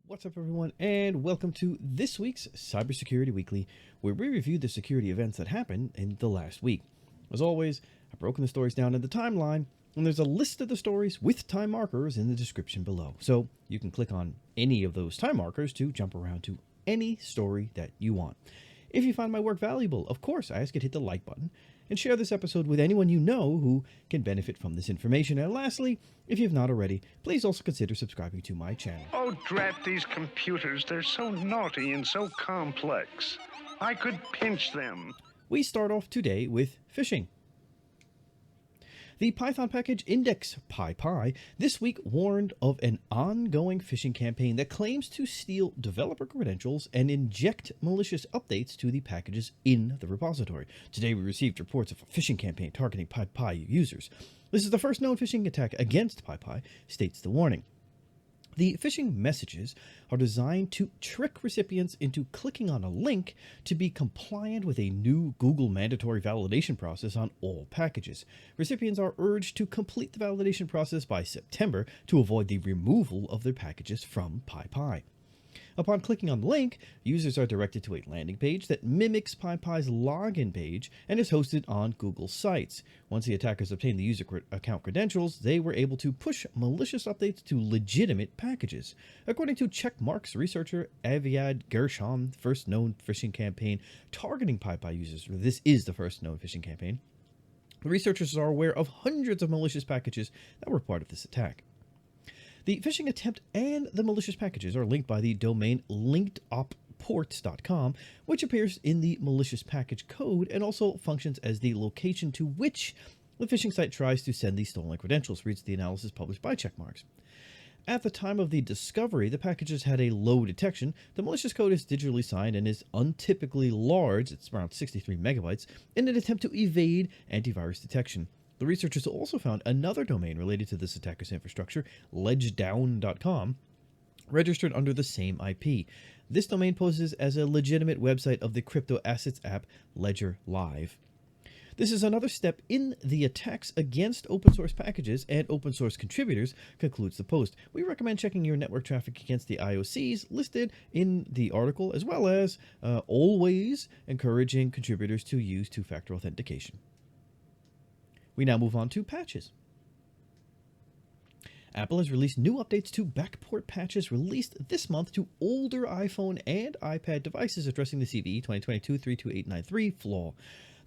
What's up, everyone, and welcome to this week's Cybersecurity Weekly, where we review the security events that happened in the last week. As always, I've broken the stories down in the timeline, and there's a list of the stories with time markers in the description below. So you can click on any of those time markers to jump around to any story that you want. If you find my work valuable, of course, I ask you to hit the like button and share this episode with anyone you know who can benefit from this information. And lastly, if you've not already, please also consider subscribing to my channel. Oh, drat these computers. They're so naughty and so complex. I could pinch them. We start off today with phishing. The Python package index PyPI this week warned of an ongoing phishing campaign that claims to steal developer credentials and inject malicious updates to the packages in the repository. Today we received reports of a phishing campaign targeting PyPI users. This is the first known phishing attack against PyPI, states the warning. The phishing messages are designed to trick recipients into clicking on a link to be compliant with a new Google mandatory validation process on all packages. Recipients are urged to complete the validation process by September to avoid the removal of their packages from PyPI. Upon clicking on the link, users are directed to a landing page that mimics PyPI's login page and is hosted on Google Sites. Once the attackers obtained the user account credentials, they were able to push malicious updates to legitimate packages. According to Checkmark's researcher Aviad Gershon, the first known phishing campaign targeting PyPI users, this is the first known phishing campaign, the researchers are aware of hundreds of malicious packages that were part of this attack. The phishing attempt and the malicious packages are linked by the domain linkedopports.com, which appears in the malicious package code and also functions as the location to which the phishing site tries to send the stolen credentials, reads the analysis published by Checkmarks. At the time of the discovery, the packages had a low detection. The malicious code is digitally signed and is untypically large, it's around 63 megabytes, in an attempt to evade antivirus detection. The researchers also found another domain related to this attacker's infrastructure, ledgedown.com, registered under the same IP. This domain poses as a legitimate website of the crypto assets app Ledger Live. This is another step in the attacks against open source packages and open source contributors, concludes the post. We recommend checking your network traffic against the IOCs listed in the article, as well as always encouraging contributors to use two-factor authentication. We now move on to patches. Apple has released new updates to backport patches released this month to older iPhone and iPad devices addressing the CVE 2022-32893 flaw.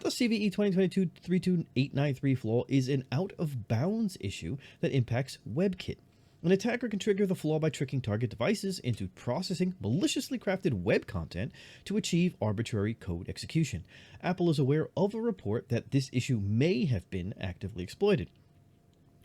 The CVE 2022-32893 flaw is an out-of-bounds issue that impacts WebKit. An attacker can trigger the flaw by tricking target devices into processing maliciously crafted web content to achieve arbitrary code execution. Apple is aware of a report that this issue may have been actively exploited.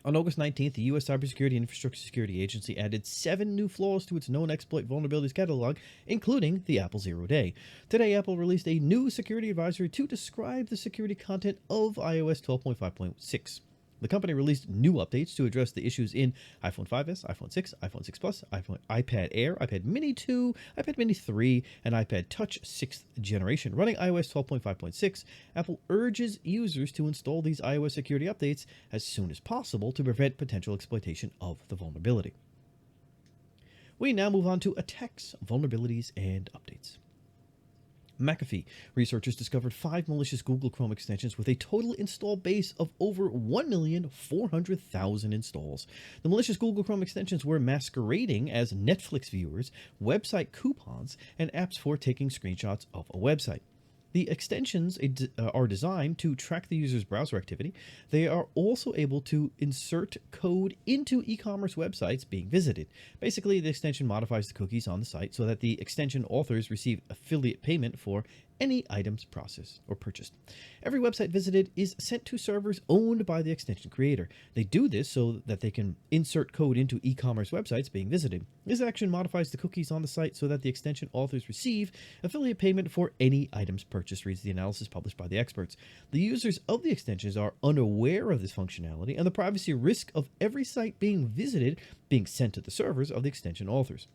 On August 19th, the U.S. Cybersecurity and Infrastructure Security Agency added 7 new flaws to its known exploit vulnerabilities catalog, including the Apple Zero Day. Today, Apple released a new security advisory to describe the security content of iOS 12.5.6. The company released new updates to address the issues in iPhone 5s, iPhone 6, iPhone 6 Plus, iPad Air, iPad Mini 2, iPad Mini 3, and iPad Touch 6th generation. Running iOS 12.5.6, Apple urges users to install these iOS security updates as soon as possible to prevent potential exploitation of the vulnerability. We now move on to attacks, vulnerabilities, and updates. McAfee researchers discovered 5 malicious Google Chrome extensions with a total install base of over 1,400,000 installs. The malicious Google Chrome extensions were masquerading as Netflix viewers, website coupons, and apps for taking screenshots of a website. The extensions are designed to track the user's browser activity. They are also able to insert code into e-commerce websites being visited. Basically, the extension modifies the cookies on the site so that the extension authors receive affiliate payment for any items processed or purchased. Every website visited is sent to servers owned by the extension creator. They do this so that they can insert code into e-commerce websites being visited. This action modifies the cookies on the site so that the extension authors receive affiliate payment for any items purchased, reads the analysis published by the experts. The users of the extensions are unaware of this functionality and the privacy risk of every site being visited being sent to the servers of the extension authors.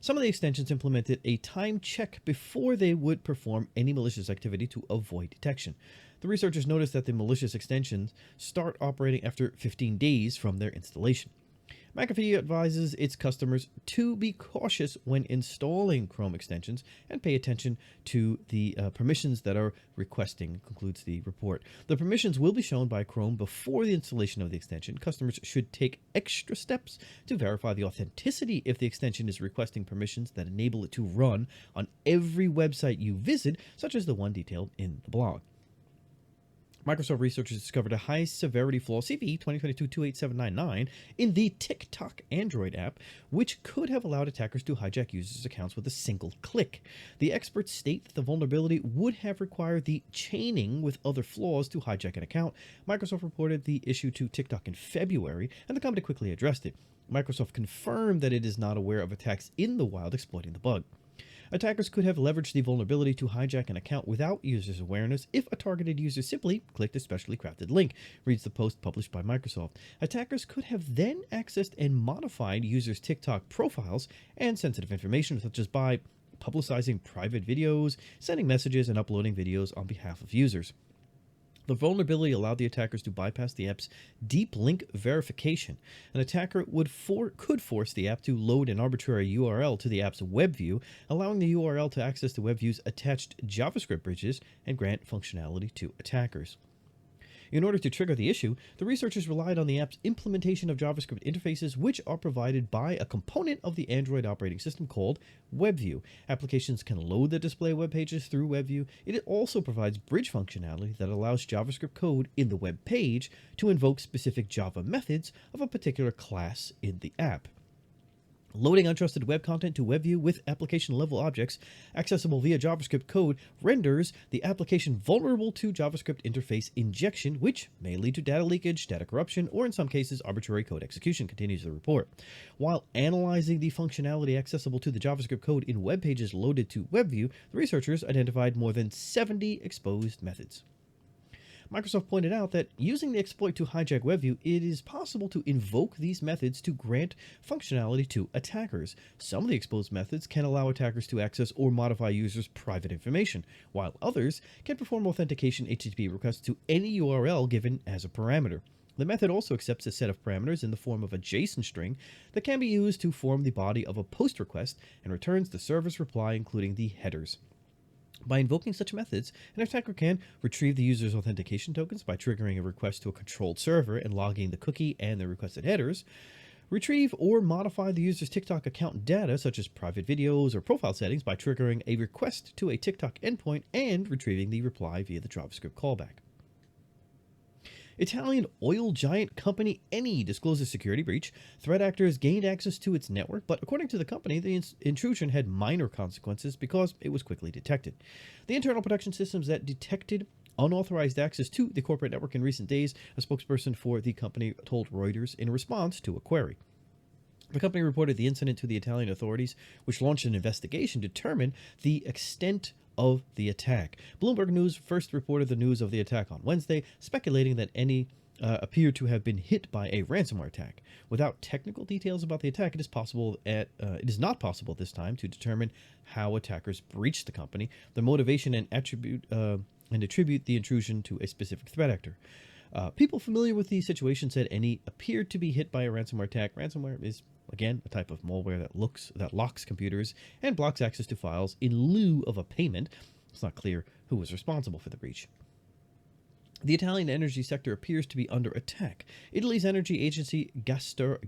Some of the extensions implemented a time check before they would perform any malicious activity to avoid detection. The researchers noticed that the malicious extensions start operating after 15 days from their installation. McAfee advises its customers to be cautious when installing Chrome extensions and pay attention to the permissions that are requesting, concludes the report. The permissions will be shown by Chrome before the installation of the extension. Customers should take extra steps to verify the authenticity if the extension is requesting permissions that enable it to run on every website you visit, such as the one detailed in the blog. Microsoft researchers discovered a high-severity flaw, CVE 2022-28799, in the TikTok Android app, which could have allowed attackers to hijack users' accounts with a single click. The experts state that the vulnerability would have required the chaining with other flaws to hijack an account. Microsoft reported the issue to TikTok in February, and the company quickly addressed it. Microsoft confirmed that it is not aware of attacks in the wild exploiting the bug. Attackers could have leveraged the vulnerability to hijack an account without users' awareness if a targeted user simply clicked a specially crafted link, reads the post published by Microsoft. Attackers could have then accessed and modified users' TikTok profiles and sensitive information, such as by publicizing private videos, sending messages, and uploading videos on behalf of users. The vulnerability allowed the attackers to bypass the app's deep link verification. An attacker could force the app to load an arbitrary URL to the app's web view, allowing the URL to access the web view's attached JavaScript bridges and grant functionality to attackers. In order to trigger the issue, the researchers relied on the app's implementation of JavaScript interfaces, which are provided by a component of the Android operating system called WebView. Applications can load the display web pages through WebView. It also provides bridge functionality that allows JavaScript code in the web page to invoke specific Java methods of a particular class in the app. Loading untrusted web content to WebView with application-level objects accessible via JavaScript code renders the application vulnerable to JavaScript interface injection, which may lead to data leakage, data corruption, or in some cases, arbitrary code execution, continues the report. While analyzing the functionality accessible to the JavaScript code in web pages loaded to WebView, the researchers identified more than 70 exposed methods. Microsoft pointed out that using the exploit to hijack WebView, it is possible to invoke these methods to grant functionality to attackers. Some of the exposed methods can allow attackers to access or modify users' private information, while others can perform authentication HTTP requests to any URL given as a parameter. The method also accepts a set of parameters in the form of a JSON string that can be used to form the body of a POST request and returns the server's reply, including the headers. By invoking such methods, an attacker can retrieve the user's authentication tokens by triggering a request to a controlled server and logging the cookie and the requested headers, retrieve or modify the user's TikTok account data, such as private videos or profile settings, by triggering a request to a TikTok endpoint and retrieving the reply via the JavaScript callback. Italian oil giant company Eni discloses security breach. Threat actors gained access to its network, but according to the company, the intrusion had minor consequences because it was quickly detected. The internal protection systems that detected unauthorized access to the corporate network in recent days, a spokesperson for the company told Reuters in response to a query. The company reported the incident to the Italian authorities, which launched an investigation to determine the extent of the attack. Bloomberg News first reported the news of the attack on Wednesday, speculating that Eni appeared to have been hit by a ransomware attack. Without technical details about the attack, it is not possible at this time to determine how attackers breached the company, the motivation, and attribute the intrusion to a specific threat actor. People familiar with the situation said Eni appeared to be hit by a ransomware attack. Ransomware is, again, a type of malware that locks computers and blocks access to files in lieu of a payment. It's not clear who was responsible for the breach. The Italian energy sector appears to be under attack. Italy's energy agency Gestor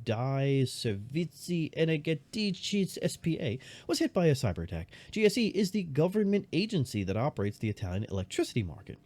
dei Servizi Energetici SPA was hit by a cyber attack. GSE is the government agency that operates the Italian electricity market.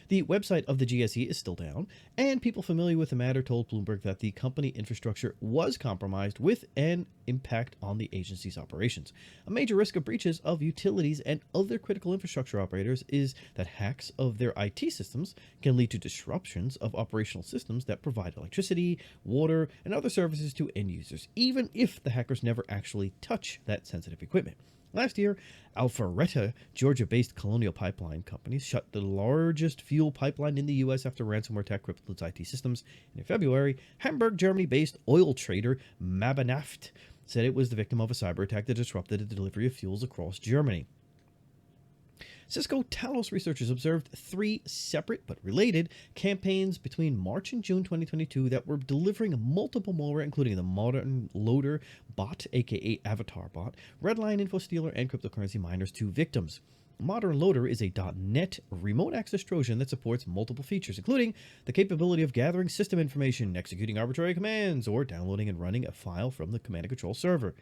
The website of the GSE is still down, and people familiar with the matter told Bloomberg that the company infrastructure was compromised with an impact on the agency's operations. A major risk of breaches of utilities and other critical infrastructure operators is that hacks of their IT systems can lead to disruptions of operational systems that provide electricity, water, and other services to end users, even if the hackers never actually touch that sensitive equipment. Last year, Alpharetta, Georgia-based Colonial Pipeline Company, shut the largest fuel pipeline in the U.S. after ransomware attack crippled its IT systems. And in February, Hamburg, Germany-based oil trader Mabanaft said it was the victim of a cyber attack that disrupted the delivery of fuels across Germany. Cisco Talos researchers observed 3 separate but related campaigns between March and June 2022 that were delivering multiple malware, including the ModernLoader bot, aka Avatar bot, Redline info stealer, and cryptocurrency miners to victims. ModernLoader is a .NET remote access Trojan that supports multiple features, including the capability of gathering system information, executing arbitrary commands, or downloading and running a file from the command and control server.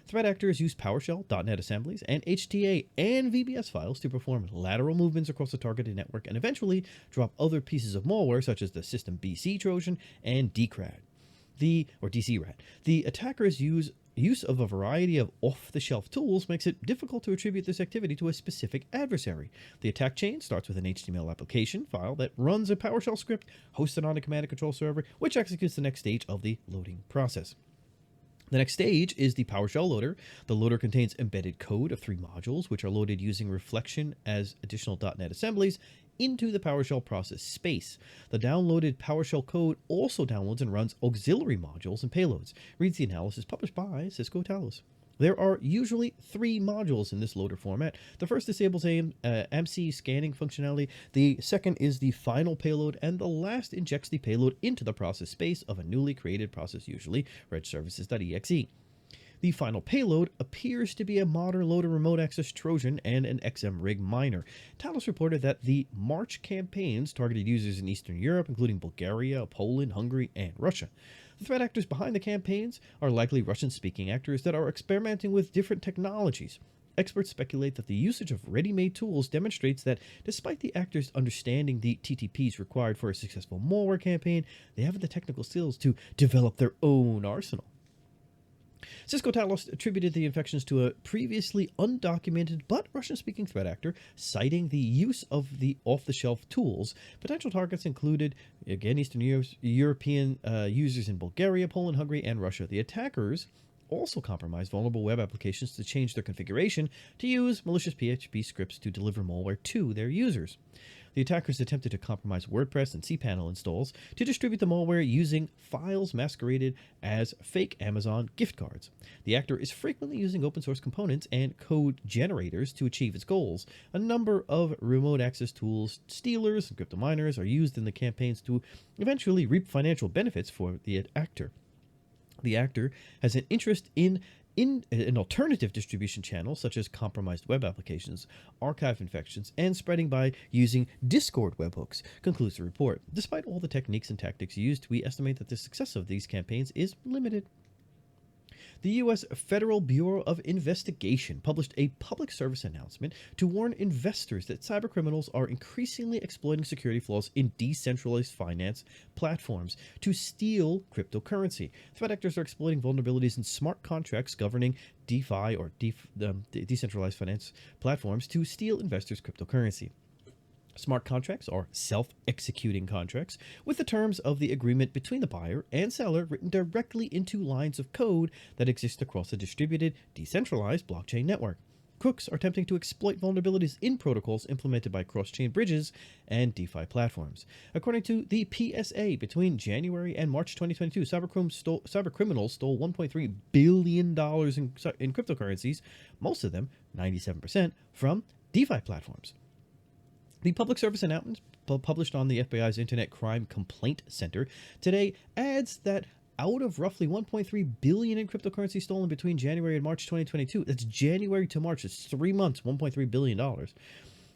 Threat actors use PowerShell, .NET assemblies, and HTA and VBS files to perform lateral movements across the targeted network and eventually drop other pieces of malware such as the System BC Trojan and DCRAD. DCRAD. The attackers use of a variety of off-the-shelf tools makes it difficult to attribute this activity to a specific adversary. The attack chain starts with an HTML application file that runs a PowerShell script hosted on a command and control server, which executes the next stage of the loading process. The next stage is the PowerShell loader. The loader contains embedded code of 3 modules, which are loaded using reflection as additional .NET assemblies into the PowerShell process space. The downloaded PowerShell code also downloads and runs auxiliary modules and payloads. Reads the analysis published by Cisco Talos. There are usually 3 modules in this loader format. The first disables AMC scanning functionality, the second is the final payload, and the last injects the payload into the process space of a newly created process, usually regservices.exe. The final payload appears to be a ModernLoader remote access Trojan and an XMRig miner. Talos reported that the March campaigns targeted users in Eastern Europe, including Bulgaria, Poland, Hungary, and Russia. The threat actors behind the campaigns are likely Russian-speaking actors that are experimenting with different technologies. Experts speculate that the usage of ready-made tools demonstrates that despite the actors understanding the TTPs required for a successful malware campaign, they haven't the technical skills to develop their own arsenal. Cisco Talos attributed the infections to a previously undocumented but Russian-speaking threat actor, citing the use of the off-the-shelf tools. Potential targets included, again, Eastern European users in Bulgaria, Poland, Hungary, and Russia. The attackers also compromised vulnerable web applications to change their configuration to use malicious PHP scripts to deliver malware to their users. The attackers attempted to compromise WordPress and cPanel installs to distribute the malware using files masqueraded as fake Amazon gift cards. The actor is frequently using open source components and code generators to achieve its goals. A number of remote access tools, stealers, and crypto miners are used in the campaigns to eventually reap financial benefits for the actor. The actor has an interest in an alternative distribution channel, such as compromised web applications, archive infections, and spreading by using Discord webhooks, concludes the report. Despite all the techniques and tactics used, we estimate that the success of these campaigns is limited. The U.S. Federal Bureau of Investigation published a public service announcement to warn investors that cybercriminals are increasingly exploiting security flaws in decentralized finance platforms to steal cryptocurrency. Threat actors are exploiting vulnerabilities in smart contracts governing DeFi or decentralized finance platforms to steal investors' cryptocurrency. Smart contracts are self-executing contracts with the terms of the agreement between the buyer and seller written directly into lines of code that exist across a distributed, decentralized blockchain network. Crooks are attempting to exploit vulnerabilities in protocols implemented by cross-chain bridges and DeFi platforms. According to the PSA, between January and March 2022, cybercriminals stole $1.3 billion in cryptocurrencies, most of them, 97%, from DeFi platforms. The public service announcement published on the FBI's Internet Crime Complaint Center today adds that out of roughly $1.3 billion in cryptocurrency stolen between January and March 2022, that's January to March, it's 3 months, $1.3 billion.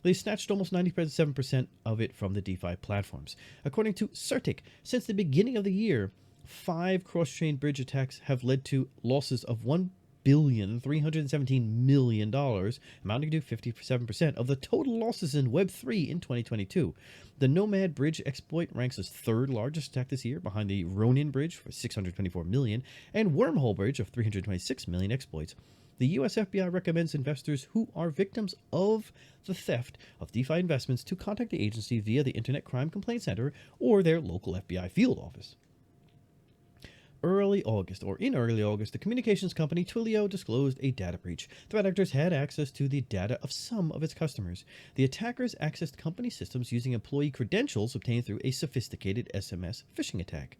They snatched almost 97% of it from the DeFi platforms. According to CertIC, since the beginning of the year, 5 cross-chain bridge attacks have led to losses of $1,317 million, amounting to 57% of the total losses in Web3 in 2022. The Nomad Bridge exploit ranks as 3rd largest attack this year, behind the Ronin Bridge for $624 million and Wormhole Bridge of $326 million exploits. The US FBI recommends investors who are victims of the theft of DeFi investments to contact the agency via the Internet Crime Complaint Center or their local FBI field office. In early August, the communications company Twilio disclosed a data breach. Threat actors had access to the data of some of its customers. The attackers accessed company systems using employee credentials obtained through a sophisticated SMS phishing attack.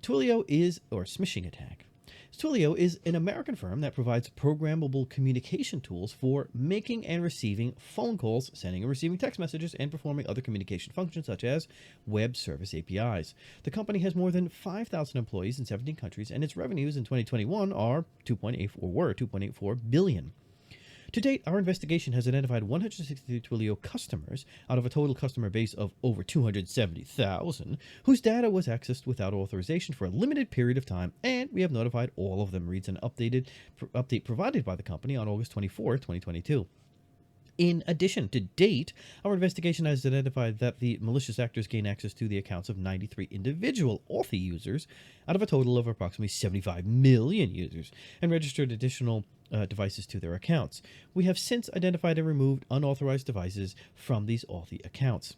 Twilio is, or smishing attack. Twilio is an American firm that provides programmable communication tools for making and receiving phone calls, sending and receiving text messages, and performing other communication functions such as web service APIs. The company has more than 5,000 employees in 17 countries, and its revenues in 2021 were 2.84 billion. To date, our investigation has identified 163 Twilio customers out of a total customer base of over 270,000 whose data was accessed without authorization for a limited period of time, and we have notified all of them, reads an update provided by the company on August 24, 2022. In addition, to date, our investigation has identified that the malicious actors gained access to the accounts of 93 individual Authy users out of a total of approximately 75 million users and registered additional devices to their accounts. We have since identified and removed unauthorized devices from these Authy accounts.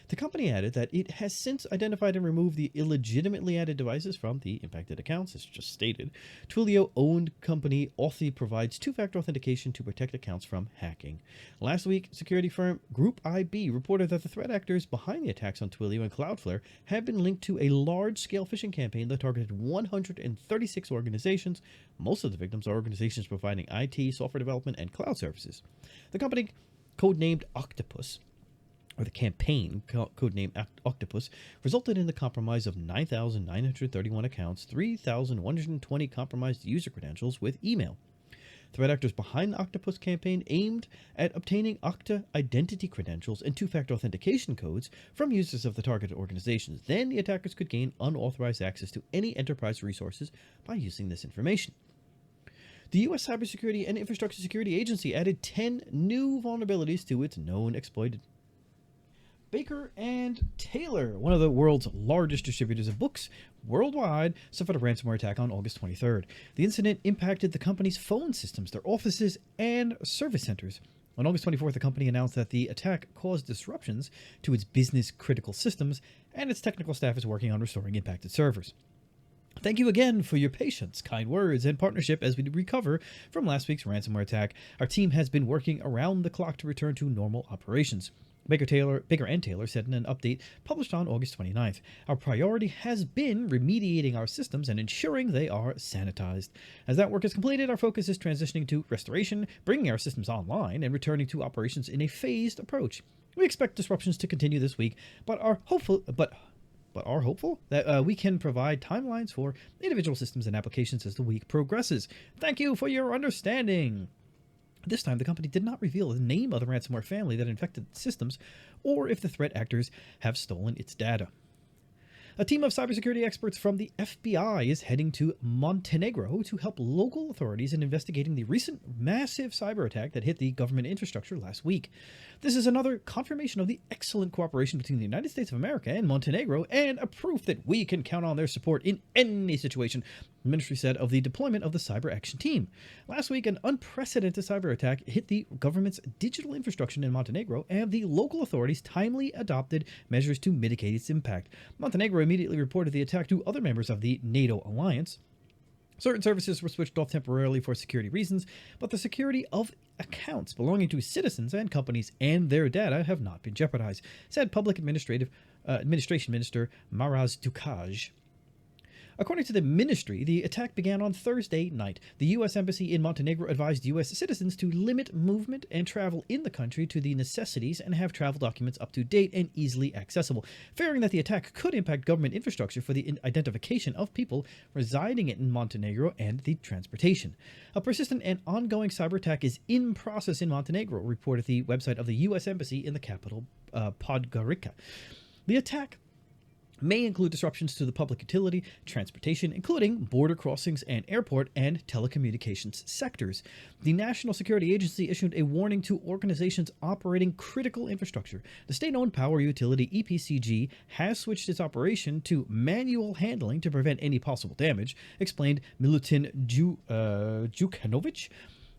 The company added that it has since identified and removed the illegitimately added devices from the impacted accounts, as just stated. Twilio-owned company Authy provides two-factor authentication to protect accounts from hacking. Last week, security firm Group IB reported that the threat actors behind the attacks on Twilio and Cloudflare have been linked to a large-scale phishing campaign that targeted 136 organizations. Most of the victims are organizations providing IT, software development, and cloud services. The company, codenamed Octopus, or the campaign, codenamed Octopus, resulted in the compromise of 9,931 accounts, 3,120 compromised user credentials with email. Threat actors behind the Octopus campaign aimed at obtaining Okta identity credentials and two-factor authentication codes from users of the targeted organizations. Then the attackers could gain unauthorized access to any enterprise resources by using this information. The U.S. Cybersecurity and Infrastructure Security Agency added 10 new vulnerabilities to its known exploited. Baker and Taylor, one of the world's largest distributors of books worldwide, suffered a ransomware attack on August 23rd. The incident impacted the company's phone systems, their offices, and service centers. On August 24th, the company announced that the attack caused disruptions to its business-critical systems, and its technical staff is working on restoring impacted servers. Thank you again for your patience, kind words, and partnership as we recover from last week's ransomware attack. Our team has been working around the clock to return to normal operations. Baker and Taylor said in an update published on August 29th, "Our priority has been remediating our systems and ensuring they are sanitized. As that work is completed, our focus is transitioning to restoration, bringing our systems online, and returning to operations in a phased approach. We expect disruptions to continue this week, but are hopeful that we can provide timelines for individual systems and applications as the week progresses. Thank you for your understanding." This time, the company did not reveal the name of the ransomware family that infected systems or if the threat actors have stolen its data. A team of cybersecurity experts from the FBI is heading to Montenegro to help local authorities in investigating the recent massive cyber attack that hit the government infrastructure last week. This is another confirmation of the excellent cooperation between the United States of America and Montenegro, and a proof that we can count on their support in any situation, the ministry said of the deployment of the cyber action team. Last week, an unprecedented cyber attack hit the government's digital infrastructure in Montenegro, and the local authorities timely adopted measures to mitigate its impact. Montenegro immediately reported the attack to other members of the NATO alliance. Certain services were switched off temporarily for security reasons, but the security of accounts belonging to citizens and companies and their data have not been jeopardized, said Public Administration Minister Maraz Dukaj. According to the ministry, the attack began on Thursday night. The U.S. Embassy in Montenegro advised U.S. citizens to limit movement and travel in the country to the necessities and have travel documents up to date and easily accessible, fearing that the attack could impact government infrastructure for the identification of people residing in Montenegro and the transportation. A persistent and ongoing cyber attack is in process in Montenegro, reported the website of the U.S. Embassy in the capital, Podgorica. The attack may include disruptions to the public utility, transportation, including border crossings and airport and telecommunications sectors. The National Security Agency issued a warning to organizations operating critical infrastructure. The state-owned power utility EPCG has switched its operation to manual handling to prevent any possible damage, explained Milutin Djukanovic,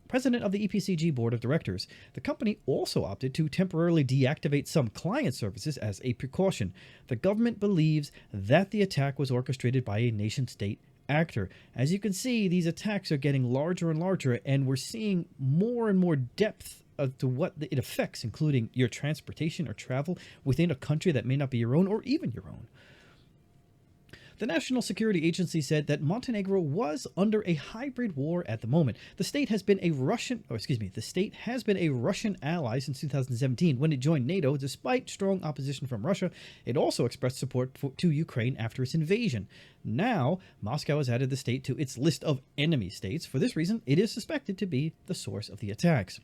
president of the EPCG board of directors. The company also opted to temporarily deactivate some client services as a precaution. The government believes that the attack was orchestrated by a nation-state actor. As you can see, these attacks are getting larger and larger, and we're seeing more and more depth to what it affects, including your transportation or travel within a country that may not be your own or even your own. The National Security Agency said that Montenegro was under a hybrid war at the moment. The state has been a Russian ally since 2017 when it joined NATO. Despite strong opposition from Russia, it also expressed support to Ukraine after its invasion. Now, Moscow has added the state to its list of enemy states. For this reason, it is suspected to be the source of the attacks.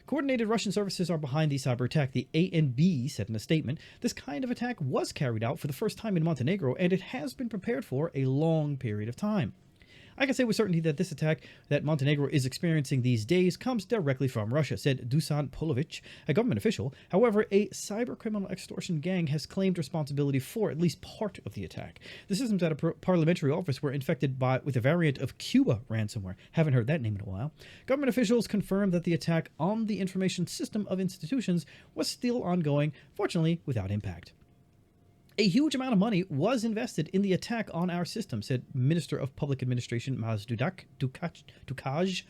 Coordinated Russian services are behind the cyber attack, the ANB said in a statement. This kind of attack was carried out for the first time in Montenegro, and it has been prepared for a long period of time. I can say with certainty that this attack that Montenegro is experiencing these days comes directly from Russia, said Dusan Polovic, a government official. However, a cybercriminal extortion gang has claimed responsibility for at least part of the attack. The systems at a parliamentary office were infected with a variant of Cuba ransomware. Haven't heard that name in a while. Government officials confirmed that the attack on the information system of institutions was still ongoing, fortunately without impact. A huge amount of money was invested in the attack on our system, said Minister of Public Administration Maz Dukaj.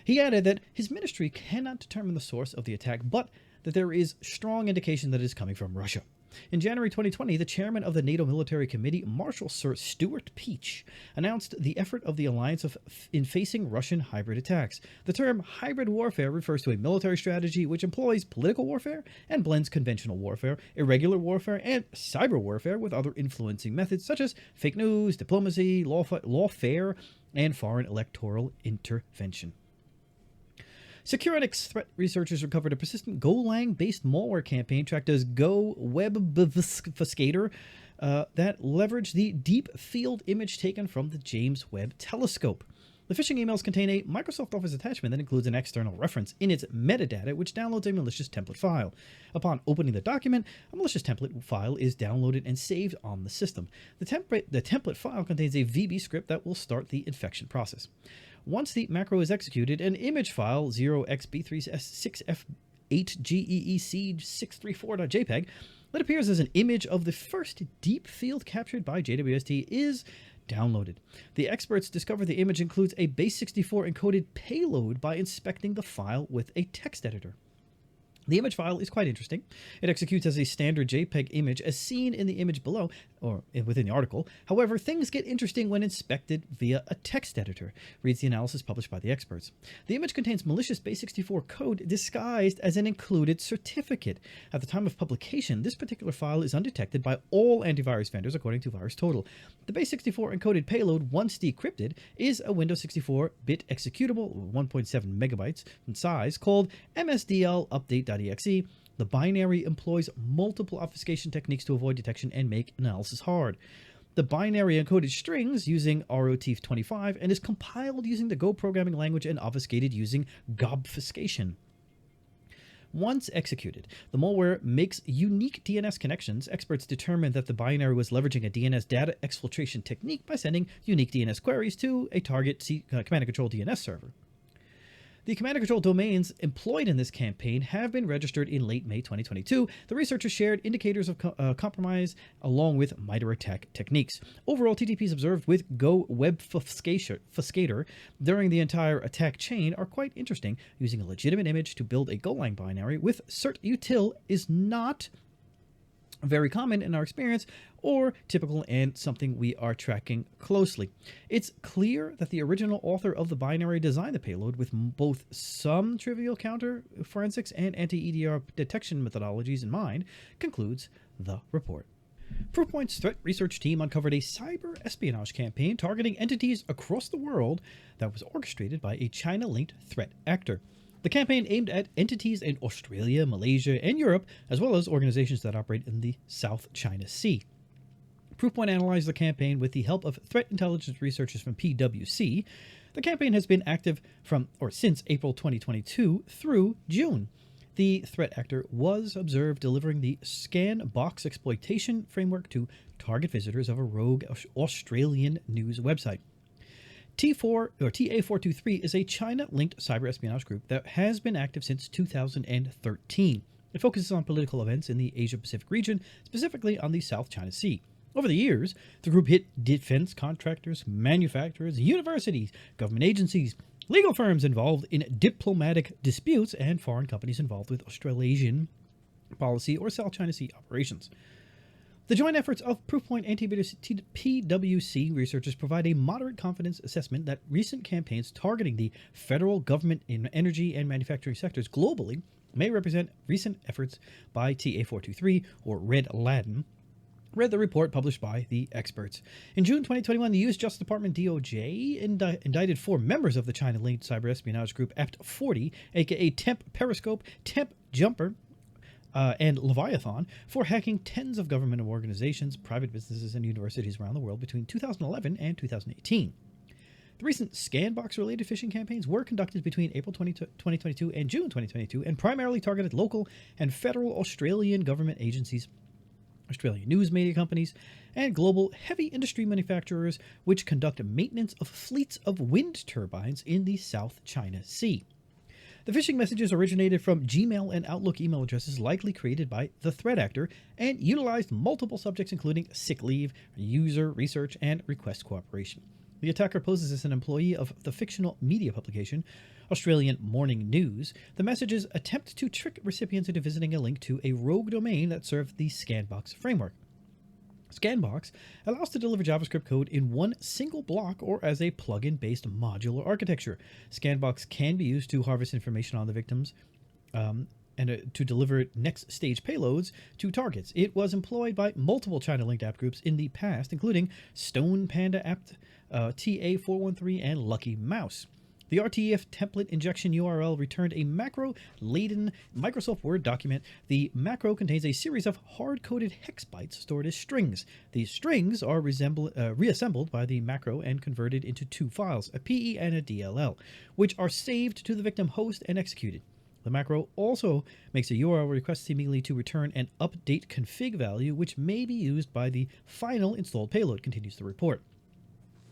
He added that his ministry cannot determine the source of the attack, but that there is strong indication that it is coming from Russia. In January 2020, the chairman of the NATO Military Committee, Marshal Sir Stuart Peach, announced the effort of the alliance in facing Russian hybrid attacks. The term hybrid warfare refers to a military strategy which employs political warfare and blends conventional warfare, irregular warfare, and cyber warfare with other influencing methods such as fake news, diplomacy, lawfare, and foreign electoral intervention. Securonix threat researchers recovered a persistent Golang-based malware campaign tracked as WEBBFUSCATOR that leveraged the deep field image taken from the James Webb Telescope. The phishing emails contain a Microsoft Office attachment that includes an external reference in its metadata, which downloads a malicious template file. Upon opening the document, a malicious template file is downloaded and saved on the system. The template file contains a VB script that will start the infection process. Once the macro is executed, an image file 0xb3s6f8geec634.jpg that appears as an image of the first deep field captured by JWST is downloaded. The experts discovered the image includes a base64 encoded payload by inspecting the file with a text editor. The image file is quite interesting. It executes as a standard JPEG image as seen in the image below, or within the article. However, things get interesting when inspected via a text editor, reads the analysis published by the experts. The image contains malicious base64 code disguised as an included certificate. At the time of publication, this particular file is undetected by all antivirus vendors according to VirusTotal. The base64 encoded payload, once decrypted, is a Windows 64-bit executable, 1.7 megabytes in size, called MSDL update.exe. The binary employs multiple obfuscation techniques to avoid detection and make analysis hard. The binary encoded strings using ROT25 and is compiled using the Go programming language and obfuscated using gobfuscation. Once executed, the malware makes unique DNS connections. Experts determined that the binary was leveraging a DNS data exfiltration technique by sending unique DNS queries to a target command and control DNS server. The command and control domains employed in this campaign have been registered in late May 2022. The researchers shared indicators of compromise along with MITRE attack techniques. Overall, TTPs observed with Go WEBBFUSCATOR during the entire attack chain are quite interesting. Using a legitimate image to build a Golang binary with certutil is not very common in our experience, or typical and something we are tracking closely. It's clear that the original author of the binary designed the payload with both some trivial counter forensics and anti-EDR detection methodologies in mind, concludes the report. Proofpoint's threat research team uncovered a cyber espionage campaign targeting entities across the world that was orchestrated by a China-linked threat actor. The campaign aimed at entities in Australia, Malaysia, and Europe, as well as organizations that operate in the South China Sea. Proofpoint analyzed the campaign with the help of threat intelligence researchers from PwC. The campaign has been active since April 2022 through June. The threat actor was observed delivering the ScanBox exploitation framework to target visitors of a rogue Australian news website. TA423 is a China-linked cyber espionage group that has been active since 2013. It focuses on political events in the Asia-Pacific region, specifically on the South China Sea. Over the years, the group hit defense contractors, manufacturers, universities, government agencies, legal firms involved in diplomatic disputes, and foreign companies involved with Australasian policy or South China Sea operations. The joint efforts of Proofpoint and PwC researchers provide a moderate confidence assessment that recent campaigns targeting the federal government in energy and manufacturing sectors globally may represent recent efforts by TA423, or Red Aladdin, read the report published by the experts. In June 2021, the U.S. Justice Department DOJ indicted 4 members of the China-linked cyber espionage group Apt40, aka Temp Periscope, Temp Jumper, and Leviathan, for hacking tens of government organizations, private businesses, and universities around the world between 2011 and 2018. The recent ScanBox-related phishing campaigns were conducted between April 2022 and June 2022 and primarily targeted local and federal Australian government agencies, Australian news media companies, and global heavy industry manufacturers which conduct maintenance of fleets of wind turbines in the South China Sea. The phishing messages originated from Gmail and Outlook email addresses likely created by the threat actor and utilized multiple subjects including sick leave, user research, and request cooperation. The attacker poses as an employee of the fictional media publication Australian Morning News. The messages attempt to trick recipients into visiting a link to a rogue domain that served the ScanBox framework. ScanBox allows to deliver JavaScript code in one single block or as a plugin-based modular architecture. ScanBox can be used to harvest information on the victims and to deliver next stage payloads to targets. It was employed by multiple China-linked app groups in the past, including Stone Panda App, TA413, and Lucky Mouse. The RTF template injection URL returned a macro-laden Microsoft Word document. The macro contains a series of hard-coded hex bytes stored as strings. These strings are reassembled by the macro and converted into 2 files, a PE and a DLL, which are saved to the victim host and executed. The macro also makes a URL request seemingly to return an update config value, which may be used by the final installed payload, continues the report.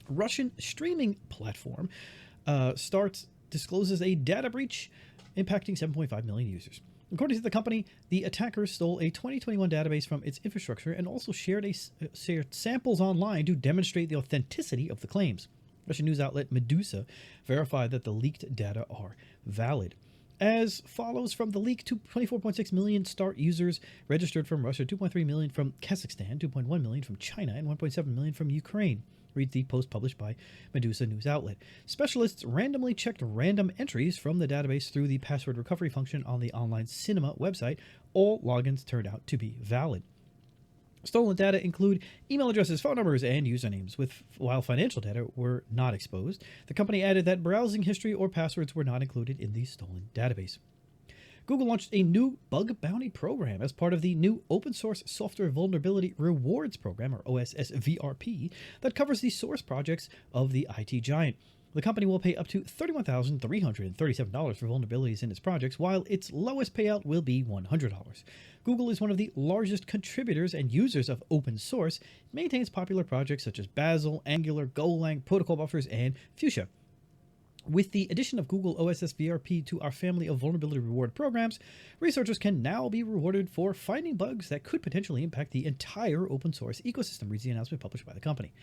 Russian streaming platform discloses a data breach impacting 7.5 million users. According to the company, the attackers stole a 2021 database from its infrastructure and also shared samples online to demonstrate the authenticity of the claims. Russian news outlet Medusa verified that the leaked data are valid. As follows from the leak, 24.6 million start users registered from Russia, 2.3 million from Kazakhstan, 2.1 million from China, and 1.7 million from Ukraine, reads the post published by Medusa news outlet. Specialists randomly checked random entries from the database through the password recovery function on the online cinema website. All logins turned out to be valid. Stolen data include email addresses, phone numbers, and usernames, while financial data were not exposed. The company added that browsing history or passwords were not included in the stolen database. Google launched a new bug bounty program as part of the new Open Source Software Vulnerability Rewards Program, or OSSVRP, that covers the source projects of the IT giant. The company will pay up to $31,337 for vulnerabilities in its projects, while its lowest payout will be $100. Google is one of the largest contributors and users of open source. It maintains popular projects such as Bazel, Angular, Golang, protocol buffers, and Fuchsia. With the addition of Google OSSVRP to our family of vulnerability reward programs, researchers can now be rewarded for finding bugs that could potentially impact the entire open source ecosystem, reads the announcement published by the company.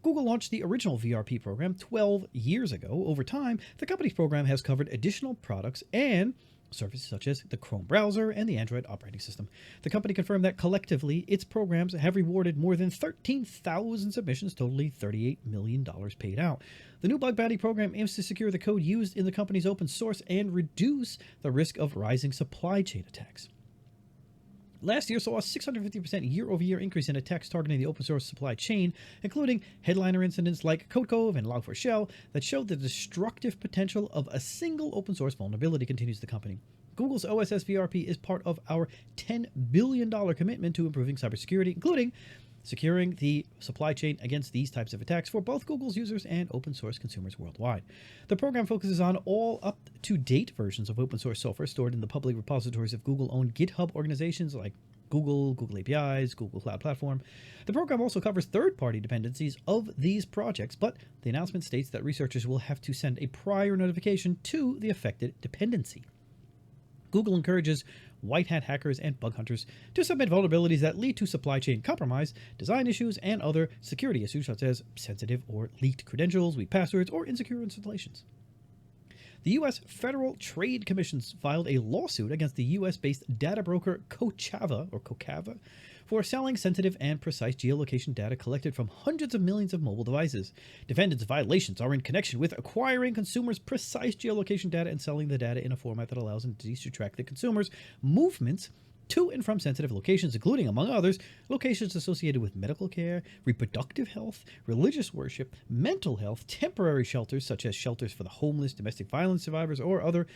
Google launched the original VRP program 12 years ago. Over time, the company's program has covered additional products and services such as the Chrome browser and the Android operating system. The company confirmed that collectively, its programs have rewarded more than 13,000 submissions, totaling $38 million paid out. The new bug bounty program aims to secure the code used in the company's open source and reduce the risk of rising supply chain attacks. Last year saw a 650% year-over-year increase in attacks targeting the open source supply chain, including headliner incidents like CodeCove and Log4Shell that showed the destructive potential of a single open source vulnerability, continues the company. Google's OSSVRP is part of our $10 billion commitment to improving cybersecurity, including securing the supply chain against these types of attacks for both Google's users and open source consumers worldwide. The program focuses on all up-to-date versions of open source software stored in the public repositories of Google-owned GitHub organizations like Google, Google APIs, Google Cloud Platform. The program also covers third-party dependencies of these projects, but the announcement states that researchers will have to send a prior notification to the affected dependency. Google encourages white hat hackers and bug hunters to submit vulnerabilities that lead to supply chain compromise, design issues, and other security issues such as sensitive or leaked credentials, weak passwords, or insecure installations. The U.S. Federal Trade Commission filed a lawsuit against the U.S.-based data broker Kochava for selling sensitive and precise geolocation data collected from hundreds of millions of mobile devices. Defendants' violations are in connection with acquiring consumers' precise geolocation data and selling the data in a format that allows entities to track the consumer's movements to and from sensitive locations, including, among others, locations associated with medical care, reproductive health, religious worship, mental health, temporary shelters such as shelters for the homeless, domestic violence survivors, or other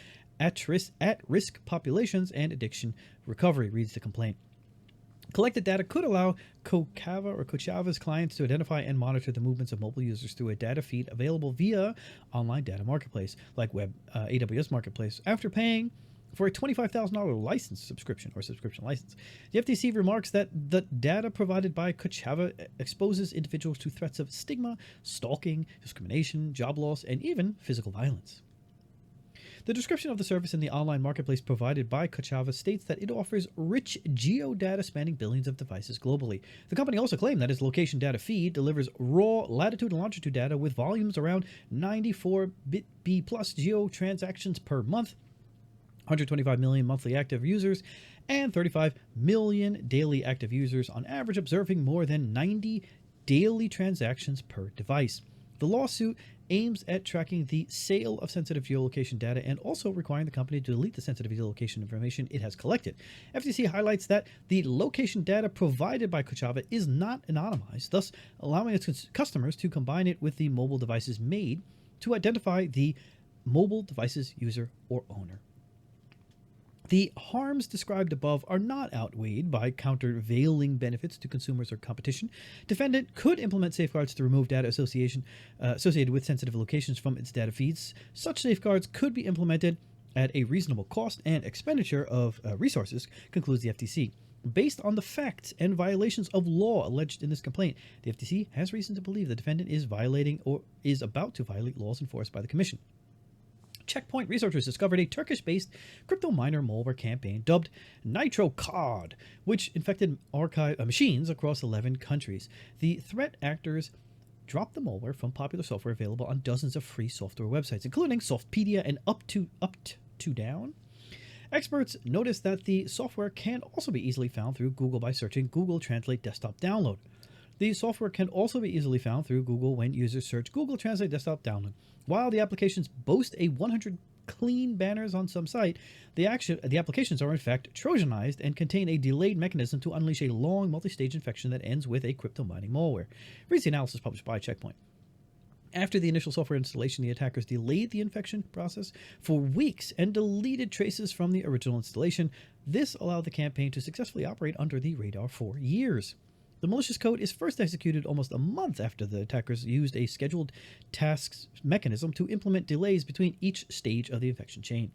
at-risk populations, and addiction recovery, reads the complaint. Collected data could allow Kochava's clients to identify and monitor the movements of mobile users through a data feed available via online data marketplace like Webb, AWS Marketplace, after paying for a $25,000 license subscription license. The FTC remarks that the data provided by Kochava exposes individuals to threats of stigma, stalking, discrimination, job loss, and even physical violence. The description of the service in the online marketplace provided by Kochava states that it offers rich geodata spanning billions of devices globally. The company also claimed that its location data feed delivers raw latitude and longitude data with volumes around 94 B plus geo transactions per month, 125 million monthly active users, and 35 million daily active users on average, observing more than 90 daily transactions per device. The lawsuit aims at tracking the sale of sensitive geolocation data and also requiring the company to delete the sensitive geolocation information it has collected. FTC highlights that the location data provided by Kochava is not anonymized, thus allowing its customers to combine it with the mobile devices made to identify the mobile device's user or owner. The harms described above are not outweighed by countervailing benefits to consumers or competition. Defendant could implement safeguards to remove data associated with sensitive locations from its data feeds. Such safeguards could be implemented at a reasonable cost and expenditure of resources, concludes the FTC. Based on the facts and violations of law alleged in this complaint, the FTC has reason to believe the defendant is violating or is about to violate laws enforced by the Commission. Checkpoint researchers discovered a Turkish-based crypto miner malware campaign dubbed Nitrokod, which infected machines across 11 countries. The threat actors dropped the malware from popular software available on dozens of free software websites, including Softpedia and Up2Down. Experts noticed that the software can also be easily found through Google by searching Google Translate Desktop Download. The software can also be easily found through Google when users search Google Translate Desktop Download. While the applications boast a 100 clean banners on some site, the applications are in fact Trojanized and contain a delayed mechanism to unleash a long multi-stage infection that ends with a crypto mining malware. Reads the analysis published by Checkpoint. After the initial software installation, the attackers delayed the infection process for weeks and deleted traces from the original installation. This allowed the campaign to successfully operate under the radar for years. The malicious code is first executed almost a month after the attackers used a scheduled tasks mechanism to implement delays between each stage of the infection chain.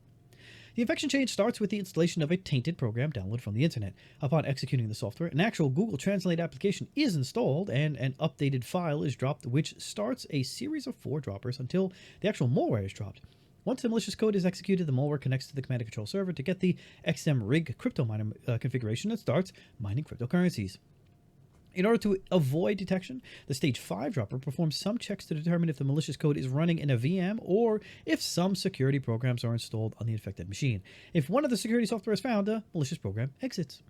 The infection chain starts with the installation of a tainted program downloaded from the internet. Upon executing the software, an actual Google Translate application is installed and an updated file is dropped, which starts a series of 4 droppers until the actual malware is dropped. Once the malicious code is executed, the malware connects to the command and control server to get the XMRig crypto miner configuration and starts mining cryptocurrencies. In order to avoid detection, the Stage 5 dropper performs some checks to determine if the malicious code is running in a VM or if some security programs are installed on the infected machine. If one of the security software is found, the malicious program exits.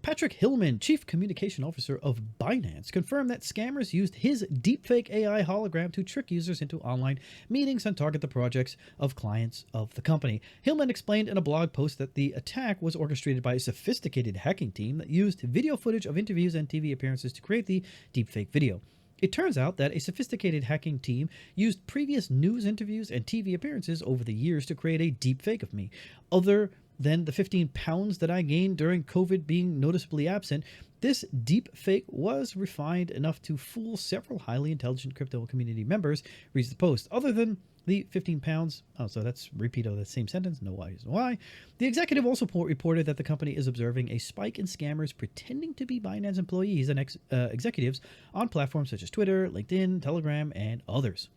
Patrick Hillman, Chief Communication Officer of Binance, confirmed that scammers used his deepfake AI hologram to trick users into online meetings and target the projects of clients of the company. Hillman explained in a blog post that the attack was orchestrated by a sophisticated hacking team that used video footage of interviews and TV appearances to create the deepfake video. It turns out that a sophisticated hacking team used previous news interviews and TV appearances over the years to create a deepfake of me. Other than the 15 pounds that I gained during COVID being noticeably absent, this deep fake was refined enough to fool several highly intelligent crypto community members, reads the Post. Other than the 15 pounds, so that's repeat of the same sentence, no reason why. The executive also reported that the company is observing a spike in scammers pretending to be Binance employees and executives on platforms such as Twitter, LinkedIn, Telegram, and others.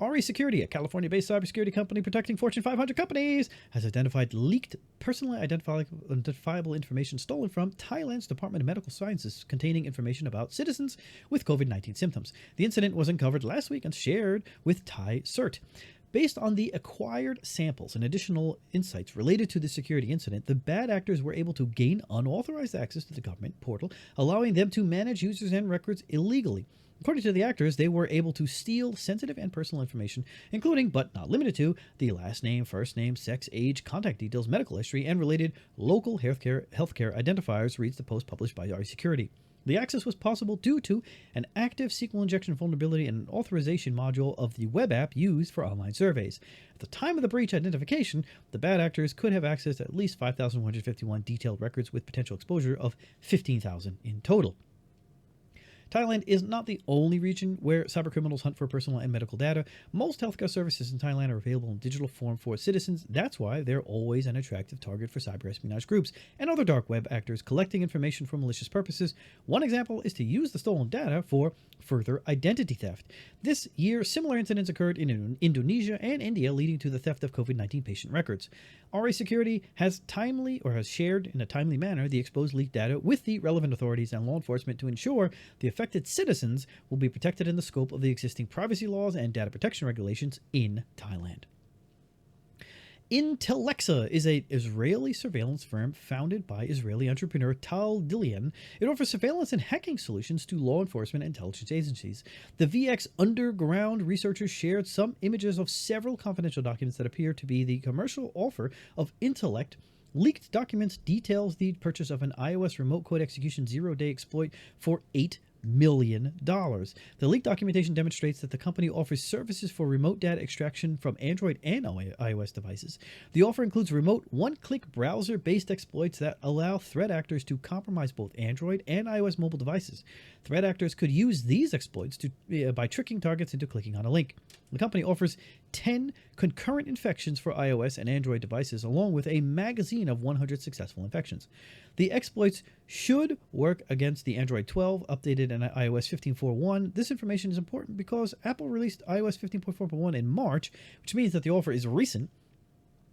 RE Security, a California-based cybersecurity company protecting Fortune 500 companies, has identified leaked, personally identifiable information stolen from Thailand's Department of Medical Sciences containing information about citizens with COVID-19 symptoms. The incident was uncovered last week and shared with Thai CERT. Based on the acquired samples and additional insights related to the security incident, the bad actors were able to gain unauthorized access to the government portal, allowing them to manage users and records illegally. According to the actors, they were able to steal sensitive and personal information, including, but not limited to, the last name, first name, sex, age, contact details, medical history, and related local healthcare identifiers, reads the post published by iSecurity. The access was possible due to an active SQL injection vulnerability and an authorization module of the web app used for online surveys. At the time of the breach identification, the bad actors could have accessed at least 5,151 detailed records with potential exposure of 15,000 in total. Thailand is not the only region where cybercriminals hunt for personal and medical data. Most healthcare services in Thailand are available in digital form for citizens. That's why they're always an attractive target for cyber espionage groups and other dark web actors collecting information for malicious purposes. One example is to use the stolen data for further identity theft. This year, similar incidents occurred in Indonesia and India, leading to the theft of COVID-19 patient records. RA Security has shared in a timely manner the exposed leaked data with the relevant authorities and law enforcement to ensure the affected citizens will be protected in the scope of the existing privacy laws and data protection regulations in Thailand. Intelexa is an Israeli surveillance firm founded by Israeli entrepreneur Tal Dilian. It offers surveillance and hacking solutions to law enforcement and intelligence agencies. The VX Underground researchers shared some images of several confidential documents that appear to be the commercial offer of Intellect. Leaked documents details the purchase of an iOS remote code execution zero-day exploit for $8 million. The leaked documentation demonstrates that the company offers services for remote data extraction from Android and iOS devices. The offer includes remote one-click browser-based exploits that allow threat actors to compromise both Android and iOS mobile devices. Threat actors could use these exploits by tricking targets into clicking on a link. The company offers 10 concurrent infections for iOS and Android devices, along with a magazine of 100 successful infections. The exploits should work against the Android 12, updated in iOS 15.4.1. This information is important because Apple released iOS 15.4.1 in March, which means that the offer is recent.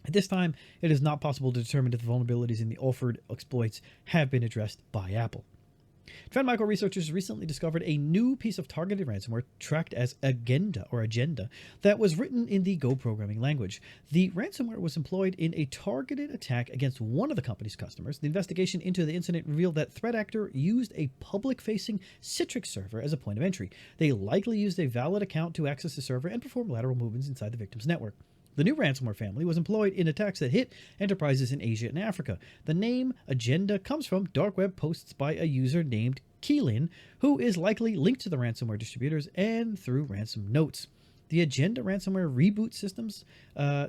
At this time, it is not possible to determine if the vulnerabilities in the offered exploits have been addressed by Apple. Trend Micro researchers recently discovered a new piece of targeted ransomware tracked as Agenda that was written in the Go programming language. The ransomware was employed in a targeted attack against one of the company's customers. The investigation into the incident revealed that threat actor used a public-facing Citrix server as a point of entry. They likely used a valid account to access the server and perform lateral movements inside the victim's network. The new ransomware family was employed in attacks that hit enterprises in Asia and Africa. The name Agenda comes from dark web posts by a user named Keelan, who is likely linked to the ransomware distributors and through ransom notes. The Agenda Ransomware reboot systems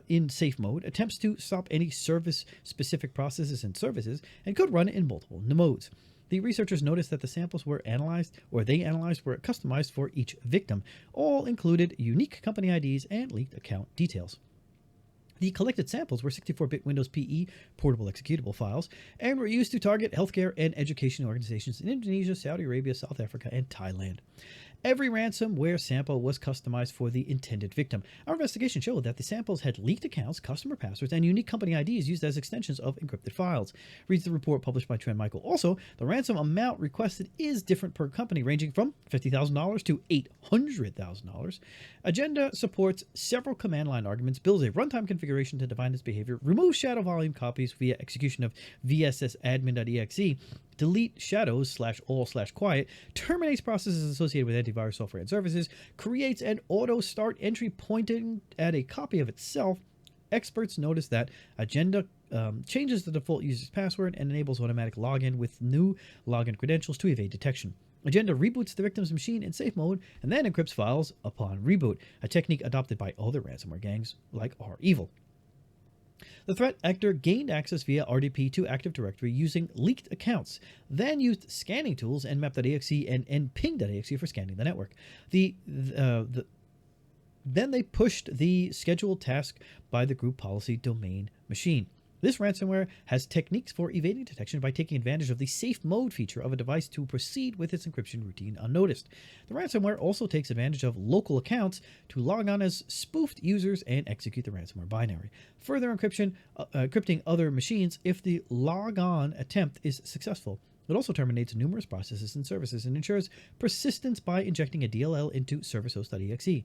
in safe mode attempts to stop any service-specific processes and services and could run in multiple modes. The researchers noticed that the samples were analyzed were customized for each victim. All included unique company IDs and leaked account details. The collected samples were 64-bit Windows PE portable executable files and were used to target healthcare and education organizations in Indonesia, Saudi Arabia, South Africa, and Thailand. Every ransomware sample was customized for the intended victim. Our investigation showed that the samples had leaked accounts, customer passwords, and unique company IDs used as extensions of encrypted files, reads the report published by Trend Michael. Also, the ransom amount requested is different per company, ranging from $50,000 to $800,000. Agenda supports several command line arguments, builds a runtime configuration to define its behavior, removes shadow volume copies via execution of vssadmin.exe, delete shadows /all/quiet, terminates processes associated with antivirus software and services, creates an auto start entry pointing at a copy of itself. Experts notice that Agenda changes the default user's password and enables automatic login with new login credentials to evade detection. Agenda reboots the victim's machine in safe mode and then encrypts files upon reboot, a technique adopted by other ransomware gangs like REvil. The threat actor gained access via RDP to Active Directory using leaked accounts, then used scanning tools and map.exe and ping.exe for scanning the network. Then they pushed the scheduled task by the group policy domain machine. This ransomware has techniques for evading detection by taking advantage of the safe mode feature of a device to proceed with its encryption routine unnoticed. The ransomware also takes advantage of local accounts to log on as spoofed users and execute the ransomware binary. Further encrypting other machines if the log-on attempt is successful. It also terminates numerous processes and services and ensures persistence by injecting a DLL into servicehost.exe.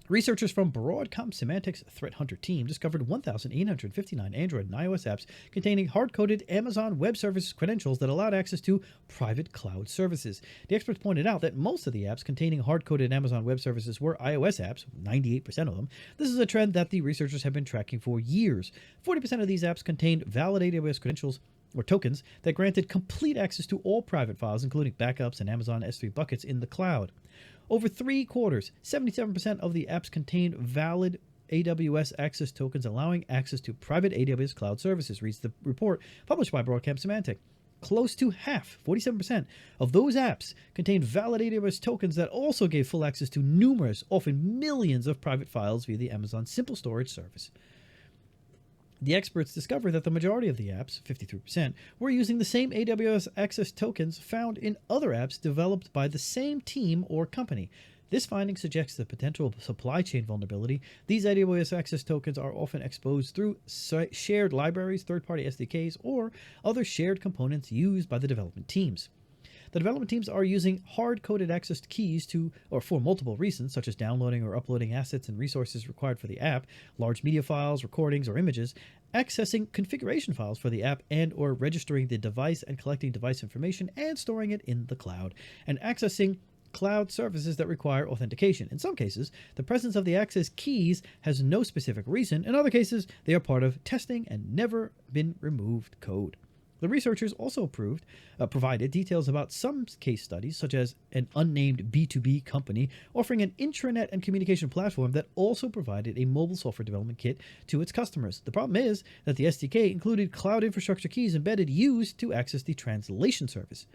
Researchers from Broadcom Symantec's Threat Hunter team discovered 1,859 Android and iOS apps containing hard-coded Amazon Web Services credentials that allowed access to private cloud services. The experts pointed out that most of the apps containing hard-coded Amazon Web Services were iOS apps, 98% of them. This is a trend that the researchers have been tracking for years. 40% of these apps contained valid AWS credentials or tokens that granted complete access to all private files, including backups and Amazon S3 buckets in the cloud. Over 3/4, 77% of the apps contained valid AWS access tokens allowing access to private AWS cloud services, reads the report published by Broadcom Symantec. Close to half, 47%, of those apps contained valid AWS tokens that also gave full access to numerous, often millions of private files via the Amazon Simple Storage service. The experts discovered that the majority of the apps, 53%, were using the same AWS access tokens found in other apps developed by the same team or company. This finding suggests the potential supply chain vulnerability. These AWS access tokens are often exposed through shared libraries, third-party SDKs, or other shared components used by the development teams. The development teams are using hard-coded access keys for multiple reasons, such as downloading or uploading assets and resources required for the app, large media files, recordings, or images, accessing configuration files for the app and or registering the device and collecting device information and storing it in the cloud, and accessing cloud services that require authentication. In some cases, the presence of the access keys has no specific reason. In other cases, they are part of testing and never been removed code. The researchers also provided details about some case studies, such as an unnamed B2B company offering an intranet and communication platform that also provided a mobile software development kit to its customers. The problem is that the SDK included cloud infrastructure keys embedded used to access the translation service.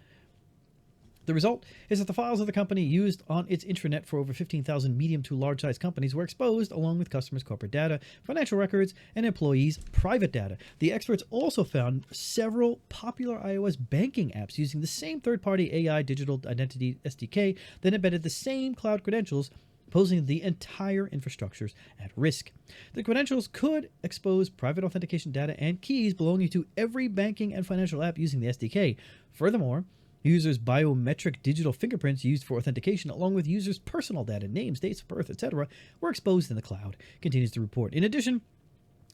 The result is that the files of the company used on its intranet for over 15,000 medium to large-sized companies were exposed, along with customers' corporate data, financial records, and employees' private data. The experts also found several popular iOS banking apps using the same third-party AI digital identity SDK that embedded the same cloud credentials, posing the entire infrastructures at risk. The credentials could expose private authentication data and keys belonging to every banking and financial app using the SDK. Furthermore, users' biometric digital fingerprints used for authentication, along with users' personal data, names, dates of birth, etc., were exposed in the cloud, continues the report. In addition,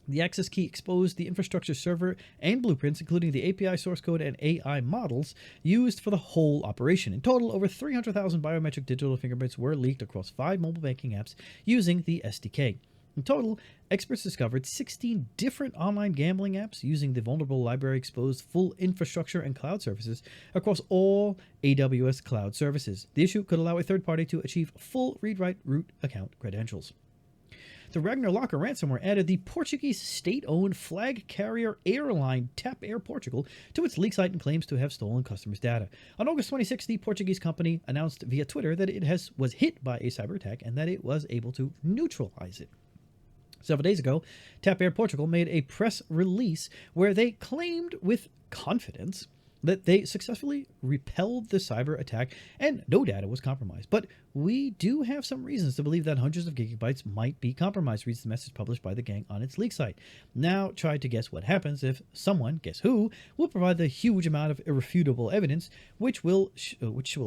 the access key exposed the infrastructure server and blueprints, including the API source code and AI models used for the whole operation. In total, over 300,000 biometric digital fingerprints were leaked across 5 mobile banking apps using the SDK. In total, experts discovered 16 different online gambling apps using the vulnerable library exposed full infrastructure and cloud services across all AWS cloud services. The issue could allow a third party to achieve full read-write root account credentials. The Ragnar Locker ransomware added the Portuguese state-owned flag carrier airline TAP Air Portugal to its leak site and claims to have stolen customers' data. On August 26, the Portuguese company announced via Twitter that it was hit by a cyber attack and that it was able to neutralize it. Several days ago, TAP Air Portugal made a press release where they claimed with confidence that they successfully repelled the cyber attack and no data was compromised. But we do have some reasons to believe that hundreds of gigabytes might be compromised, reads the message published by the gang on its leak site. Now try to guess what happens if someone, guess who, will provide the huge amount of irrefutable evidence which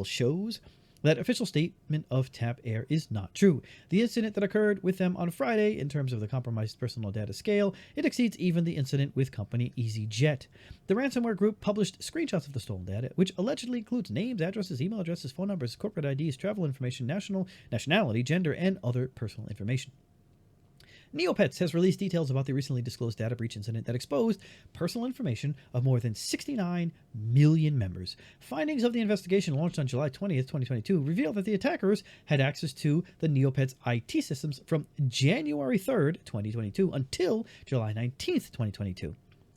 shows that official statement of TAP Air is not true. The incident that occurred with them on Friday, in terms of the compromised personal data scale, it exceeds even the incident with company EasyJet. The ransomware group published screenshots of the stolen data, which allegedly includes names, addresses, email addresses, phone numbers, corporate IDs, travel information, nationality, gender, and other personal information. Neopets has released details about the recently disclosed data breach incident that exposed personal information of more than 69 million members. Findings of the investigation launched on July 20th, 2022 revealed that the attackers had access to the Neopets IT systems from January 3rd, 2022 until July 19th, 2022.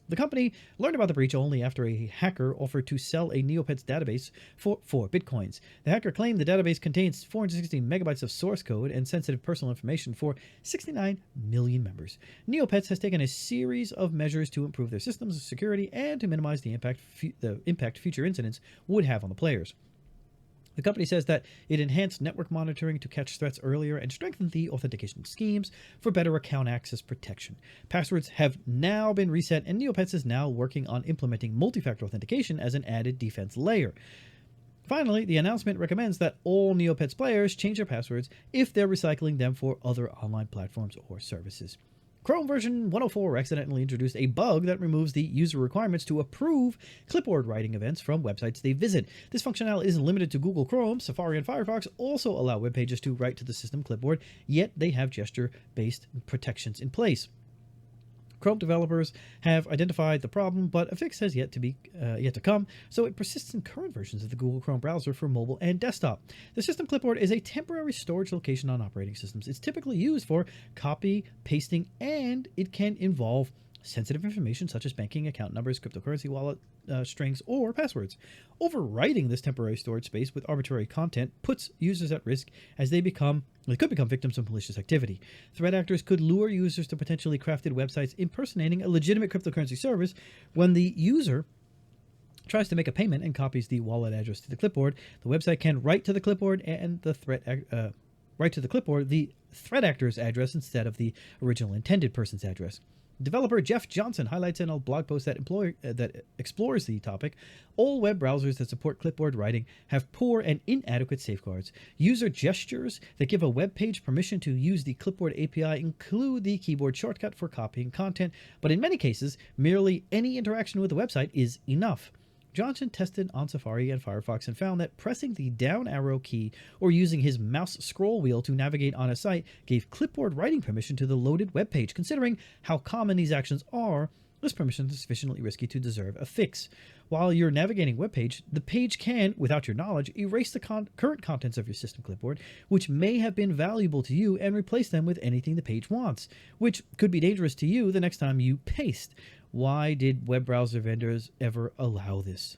The company learned about the breach only after a hacker offered to sell a Neopets database for 4 bitcoins. The hacker claimed the database contains 460 megabytes of source code and sensitive personal information for 69 million members. Neopets has taken a series of measures to improve their systems security and to minimize the impact future incidents would have on the players. The company says that it enhanced network monitoring to catch threats earlier and strengthened the authentication schemes for better account access protection. Passwords have now been reset, and Neopets is now working on implementing multi-factor authentication as an added defense layer. Finally, the announcement recommends that all Neopets players change their passwords if they're recycling them for other online platforms or services. Chrome version 104 accidentally introduced a bug that removes the user requirements to approve clipboard writing events from websites they visit. This functionality isn't limited to Google Chrome. Safari and Firefox also allow web pages to write to the system clipboard, yet they have gesture-based protections in place. Chrome developers have identified the problem, but a fix has yet to come, so it persists in current versions of the Google Chrome browser for mobile and desktop. The system clipboard is a temporary storage location on operating systems. It's typically used for copy, pasting, and it can involve sensitive information such as banking account numbers, cryptocurrency wallet strings, or passwords. Overwriting this temporary storage space with arbitrary content puts users at risk as they could become victims of malicious activity. Threat actors could lure users to potentially crafted websites impersonating a legitimate cryptocurrency service. When the user tries to make a payment and copies the wallet address to the clipboard, the website can write to the clipboard and the threat actor's address instead of the original intended person's address. Developer Jeff Johnson highlights in a blog post that explores the topic. All web browsers that support clipboard writing have poor and inadequate safeguards. User gestures that give a web page permission to use the clipboard API include the keyboard shortcut for copying content, but in many cases, merely any interaction with the website is enough. Johnson tested on Safari and Firefox and found that pressing the down arrow key or using his mouse scroll wheel to navigate on a site gave clipboard writing permission to the loaded web page. Considering how common these actions are, this permission is sufficiently risky to deserve a fix. While you're navigating a web page, the page can, without your knowledge, erase the current contents of your system clipboard, which may have been valuable to you, and replace them with anything the page wants, which could be dangerous to you the next time you paste. Why did web browser vendors ever allow this?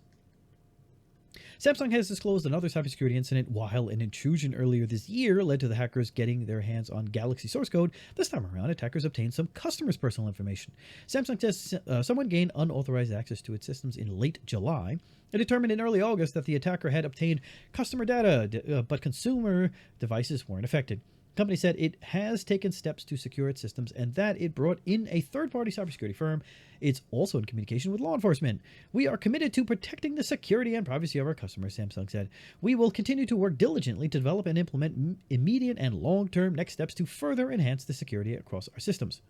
Samsung has disclosed another cybersecurity incident. While an intrusion earlier this year led to the hackers getting their hands on Galaxy source code, this time around attackers obtained some customers' personal information. Samsung says someone gained unauthorized access to its systems in late July. It determined in early August that the attacker had obtained customer data, but consumer devices weren't affected. The company said it has taken steps to secure its systems and that it brought in a third-party cybersecurity firm. It's also in communication with law enforcement. We are committed to protecting the security and privacy of our customers, Samsung said. We will continue to work diligently to develop and implement immediate and long-term next steps to further enhance the security across our systems.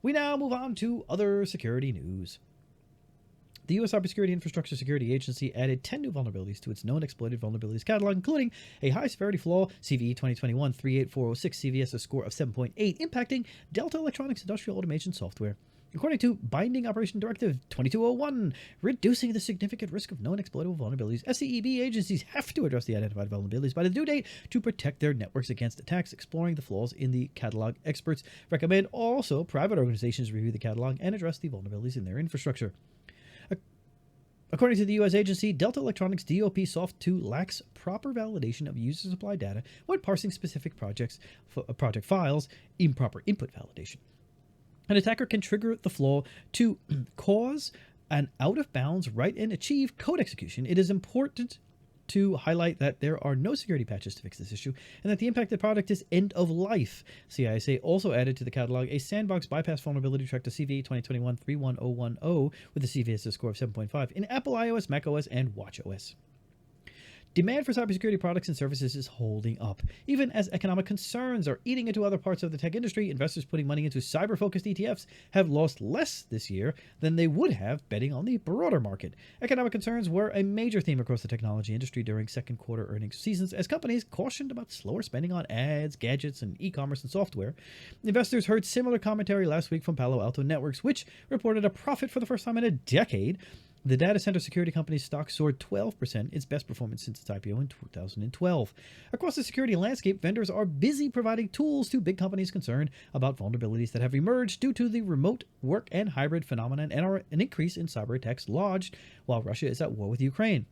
We now move on to other security news. The U.S. Cybersecurity Infrastructure Security Agency added 10 new vulnerabilities to its known exploited vulnerabilities catalog, including a high-severity flaw, CVE 2021-38406 CVS, a score of 7.8, impacting Delta Electronics industrial automation software. According to Binding Operation Directive 2201, reducing the significant risk of known exploitable vulnerabilities, SCEB agencies have to address the identified vulnerabilities by the due date to protect their networks against attacks. Exploring the flaws in the catalog, experts recommend also private organizations review the catalog and address the vulnerabilities in their infrastructure. According to the U.S. agency, Delta Electronics DOP Soft 2 lacks proper validation of user supply data when parsing specific project files, improper input validation. An attacker can trigger the flaw to cause an out-of-bounds write and achieve code execution. It is important to highlight that there are no security patches to fix this issue and that the impacted product is end of life. CISA also added to the catalog a sandbox bypass vulnerability tracked to CVE 2021-31010 with a CVS score of 7.5 in Apple iOS, macOS, and watchOS. Demand for cybersecurity products and services is holding up. Even as economic concerns are eating into other parts of the tech industry, investors putting money into cyber-focused ETFs have lost less this year than they would have betting on the broader market. Economic concerns were a major theme across the technology industry during second quarter earnings seasons as companies cautioned about slower spending on ads, gadgets, and e-commerce and software. Investors heard similar commentary last week from Palo Alto Networks, which reported a profit for the first time in a decade. The data center security company's stock soared 12%, its best performance since its IPO in 2012. Across the security landscape, vendors are busy providing tools to big companies concerned about vulnerabilities that have emerged due to the remote work and hybrid phenomenon and are an increase in cyber attacks lodged while Russia is at war with Ukraine.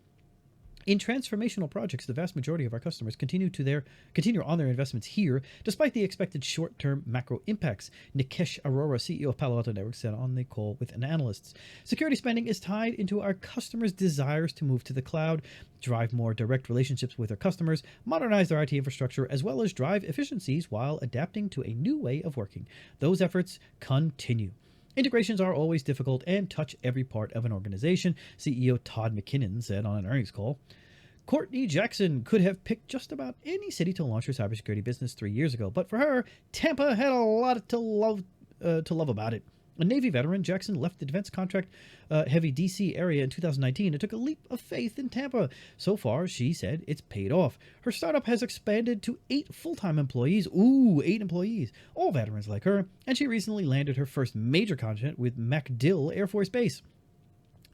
In transformational projects, the vast majority of our customers continue on their investments here, despite the expected short-term macro impacts, Nikesh Arora, CEO of Palo Alto Networks, said on the call with analysts. Security spending is tied into our customers' desires to move to the cloud, drive more direct relationships with their customers, modernize their IT infrastructure, as well as drive efficiencies while adapting to a new way of working. Those efforts continue. Integrations are always difficult and touch every part of an organization, CEO Todd McKinnon said on an earnings call. Courtney Jackson could have picked just about any city to launch her cybersecurity business 3 years ago, but for her, Tampa had a lot to love about it. A Navy veteran, Jackson left the defense contract heavy DC area in 2019 and took a leap of faith in Tampa. So far, she said it's paid off. Her startup has expanded to 8 full-time employees. Ooh, 8 employees. All veterans like her. And she recently landed her first major contract with MacDill Air Force Base.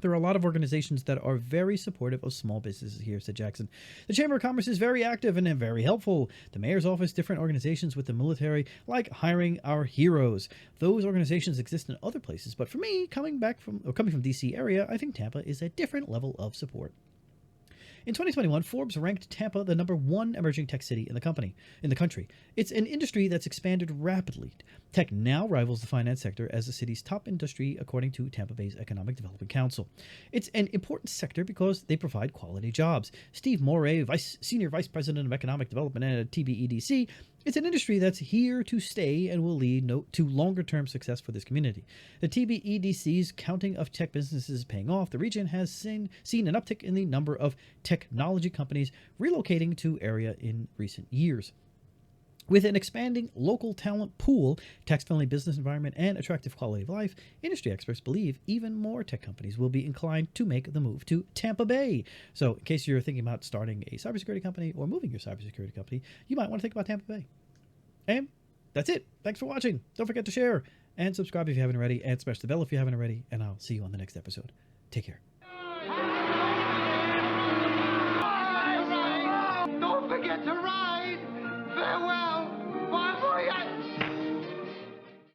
There are a lot of organizations that are very supportive of small businesses here, said Jackson. The Chamber of Commerce is very active and very helpful. The mayor's office, different organizations with the military, like Hiring Our Heroes. Those organizations exist in other places, but for me, coming from DC area, I think Tampa is a different level of support. In 2021, Forbes ranked Tampa the #1 emerging tech city in the country. It's an industry that's expanded rapidly. Tech now rivals the finance sector as the city's top industry, according to Tampa Bay's Economic Development Council. It's an important sector because they provide quality jobs. Steve Morey, Senior Vice President of Economic Development at TBEDC, it's an industry that's here to stay and will lead to longer-term success for this community. The TBEDC's counting of tech businesses is paying off. The region has seen an uptick in the number of technology companies relocating to area in recent years. With an expanding local talent pool, tax-friendly business environment, and attractive quality of life, industry experts believe even more tech companies will be inclined to make the move to Tampa Bay. So in case you're thinking about starting a cybersecurity company or moving your cybersecurity company, you might want to think about Tampa Bay. And that's it. Thanks for watching. Don't forget to share and subscribe if you haven't already, and smash the bell if you haven't already, and I'll see you on the next episode. Take care.